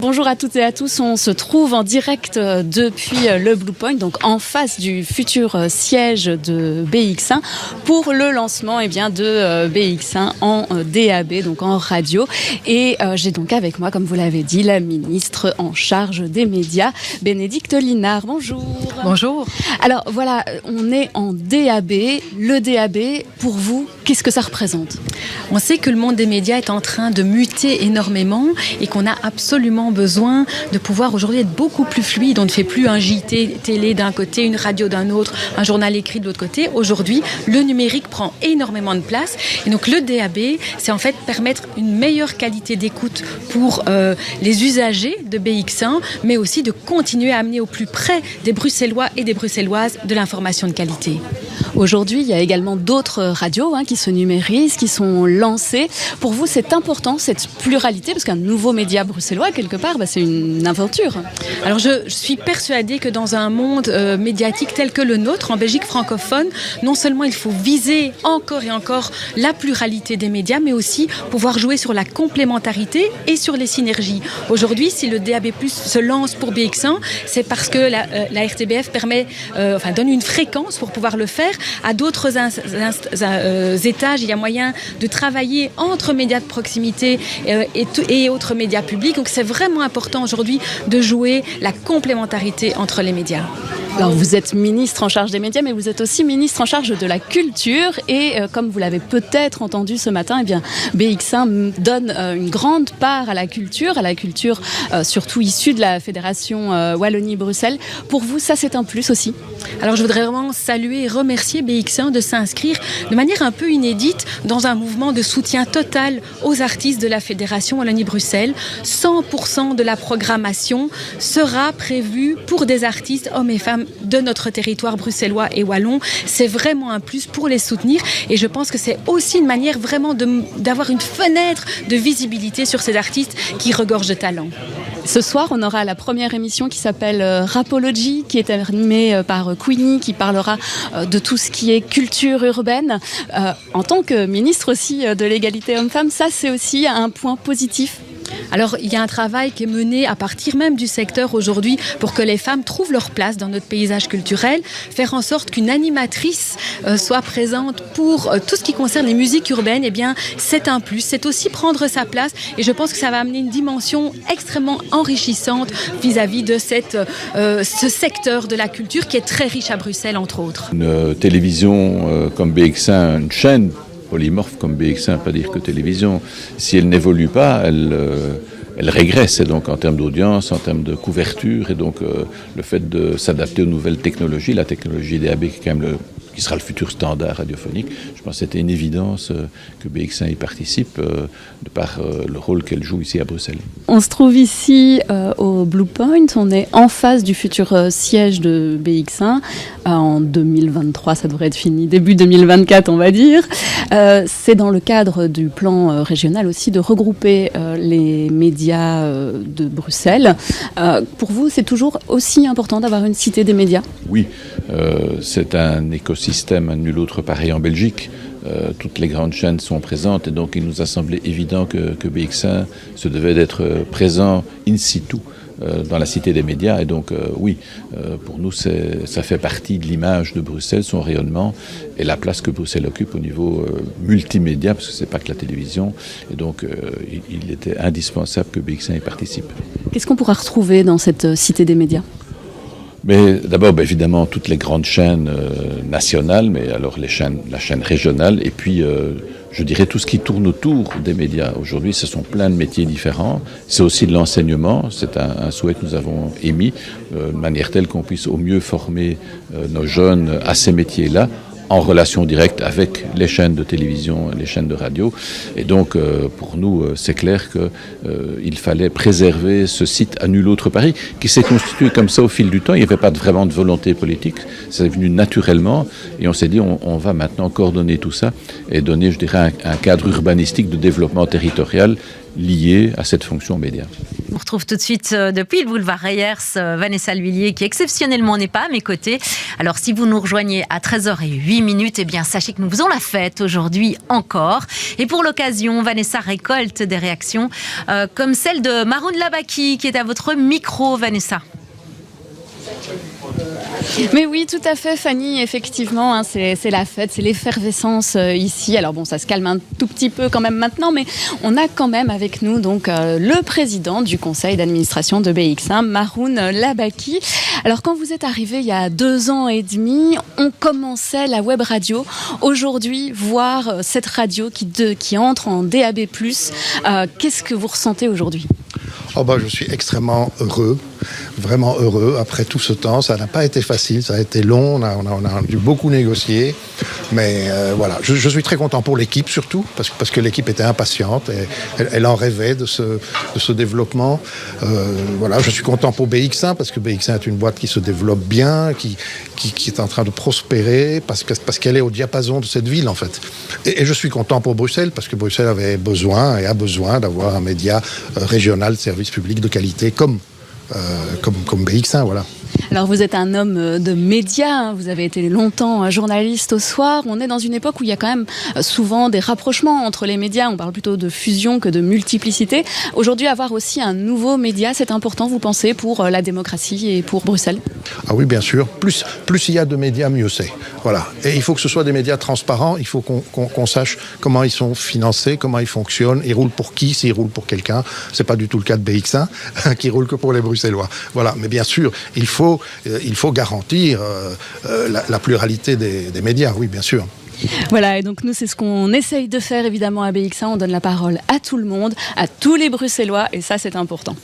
Bonjour à toutes et à tous, on se trouve en direct depuis le Blue Point, donc en face du futur siège de BX1 pour le lancement de BX1 en DAB, donc en radio. Et j'ai donc avec moi, comme vous l'avez dit, la ministre en charge des médias, Bénédicte Linard. Bonjour. Bonjour. Alors voilà, on est en DAB. Le DAB, pour vous, qu'est-ce que ça représente ? On sait que le monde des médias est en train de muter énormément et qu'on a absolument besoin de pouvoir aujourd'hui être beaucoup plus fluide. On ne fait plus un JT télé d'un côté, une radio d'un autre, un journal écrit de l'autre côté. Aujourd'hui, le numérique prend énormément de place. Et donc le DAB, c'est en fait permettre une meilleure qualité d'écoute pour les usagers de BX1, mais aussi de continuer à amener au plus près des Bruxellois et des Bruxelloises de l'information de qualité. Aujourd'hui, il y a également d'autres radios qui se numérisent, qui sont lancées. Pour vous, c'est important, cette pluralité, parce qu'un nouveau média bruxellois, quelque part, c'est une aventure. Alors, je suis persuadée que dans un monde médiatique tel que le nôtre, en Belgique francophone, non seulement il faut viser encore et encore la pluralité des médias, mais aussi pouvoir jouer sur la complémentarité et sur les synergies. Aujourd'hui, si le DAB+ se lance pour BX1, c'est parce que la RTBF donne une fréquence pour pouvoir le faire. À d'autres étages, il y a moyen de travailler entre médias de proximité et autres médias publics. Donc c'est vraiment important aujourd'hui de jouer la complémentarité entre les médias. Alors vous êtes ministre en charge des médias, mais vous êtes aussi ministre en charge de la culture. Et comme vous l'avez peut-être entendu ce matin, BX1 donne une grande part à la culture surtout issue de la Fédération Wallonie-Bruxelles. Pour vous, ça c'est un plus aussi ? Alors je voudrais vraiment saluer et remercier BX1 de s'inscrire de manière un peu inédite dans un mouvement de soutien total aux artistes de la Fédération Wallonie-Bruxelles. 100% de la programmation sera prévue pour des artistes, hommes et femmes, de notre territoire bruxellois et wallon. C'est vraiment un plus pour les soutenir et je pense que c'est aussi une manière vraiment d'avoir une fenêtre de visibilité sur ces artistes qui regorgent de talent. Ce soir, on aura la première émission qui s'appelle Rapology, qui est animée par Queenie, qui parlera de tout ce qui est culture urbaine. En tant que ministre aussi de l'égalité homme-femme, ça c'est aussi un point positif. Alors, il y a un travail qui est mené à partir même du secteur aujourd'hui pour que les femmes trouvent leur place dans notre paysage culturel, faire en sorte qu'une animatrice soit présente pour tout ce qui concerne les musiques urbaines, c'est un plus, c'est aussi prendre sa place et je pense que ça va amener une dimension extrêmement enrichissante vis-à-vis de ce secteur de la culture qui est très riche à Bruxelles, entre autres. Une télévision comme BX1, une chaîne polymorphe comme BX1, pas dire que télévision, si elle n'évolue pas, elle régresse, et donc en termes d'audience, en termes de couverture, et donc le fait de s'adapter aux nouvelles technologies, la technologie DAB qui sera le futur standard radiophonique, je pense que c'était une évidence que BX1 y participe de par le rôle qu'elle joue ici à Bruxelles. On se trouve ici au Blue Point, on est en face du futur siège de BX1. En 2023, ça devrait être fini, début 2024 on va dire. C'est dans le cadre du plan régional aussi de regrouper les médias de Bruxelles. Pour vous, c'est toujours aussi important d'avoir une cité des médias ? Oui, c'est un écosystème à nul autre pareil en Belgique. Toutes les grandes chaînes sont présentes et donc il nous a semblé évident que BX1 se devait d'être présent in situ dans la cité des médias et donc pour nous ça fait partie de l'image de Bruxelles, son rayonnement et la place que Bruxelles occupe au niveau multimédia, parce que c'est pas que la télévision et donc il était indispensable que BX1 y participe. Qu'est-ce qu'on pourra retrouver dans cette cité des médias ? Mais d'abord, évidemment, toutes les grandes chaînes nationales, mais alors la chaîne régionale, et puis je dirais tout ce qui tourne autour des médias. Aujourd'hui, ce sont plein de métiers différents. C'est aussi de l'enseignement. C'est un souhait que nous avons émis, de manière telle qu'on puisse au mieux former nos jeunes à ces métiers-là, en relation directe avec les chaînes de télévision, les chaînes de radio. Et donc, pour nous, c'est clair qu'il fallait préserver ce site à nul autre pareil, qui s'est constitué comme ça au fil du temps. Il n'y avait pas vraiment de volonté politique. C'est venu naturellement. Et on s'est dit, on va maintenant coordonner tout ça et donner, je dirais, un cadre urbanistique de développement territorial liées à cette fonction média. On retrouve tout de suite depuis le boulevard Reyers Vanessa L'Huillier qui exceptionnellement n'est pas à mes côtés. Alors si vous nous rejoignez à 13h08, eh bien sachez que nous faisons la fête aujourd'hui encore. Et pour l'occasion, Vanessa récolte des réactions comme celle de Maroun Labaki qui est à votre micro, Vanessa. Mais oui, tout à fait, Fanny, effectivement, hein, c'est la fête, c'est l'effervescence ici. Alors bon, ça se calme un tout petit peu quand même maintenant, mais on a quand même avec nous donc le président du conseil d'administration de BX1, Maroun Labaki. Alors quand vous êtes arrivé il y a 2 ans et demi, on commençait la web radio. Aujourd'hui, voir cette radio qui entre en DAB+, qu'est-ce que vous ressentez aujourd'hui ? Je suis extrêmement heureux, vraiment heureux. Après tout ce temps, ça n'a pas été facile, ça a été long, on a dû beaucoup négocier. Mais voilà, je suis très content pour l'équipe surtout, parce que l'équipe était impatiente, et elle en rêvait de ce développement. Voilà, je suis content pour BX1, parce que BX1 est une boîte qui se développe bien, qui est en train de prospérer, parce qu'elle est au diapason de cette ville en fait. Et je suis content pour Bruxelles, parce que Bruxelles avait besoin et a besoin d'avoir un média régional de service public de qualité comme BX1, voilà. Alors vous êtes un homme de médias, vous avez été longtemps journaliste au soir. On est dans une époque où il y a quand même souvent des rapprochements entre les médias. On parle plutôt de fusion que de multiplicité. Aujourd'hui, avoir aussi un nouveau média, c'est important, vous pensez, pour la démocratie et pour Bruxelles ? Ah oui, bien sûr. Plus il y a de médias, mieux c'est. Voilà. Et il faut que ce soit des médias transparents. Il faut qu'on sache comment ils sont financés, comment ils fonctionnent. Ils roulent pour qui ? S'ils roulent pour quelqu'un. C'est pas du tout le cas de BX1, qui roule que pour les Bruxellois. Voilà. Mais bien sûr, il faut garantir la pluralité des médias, oui, bien sûr. Voilà, et donc nous, c'est ce qu'on essaye de faire évidemment à BX1. On donne la parole à tout le monde, à tous les Bruxellois, et ça, c'est important.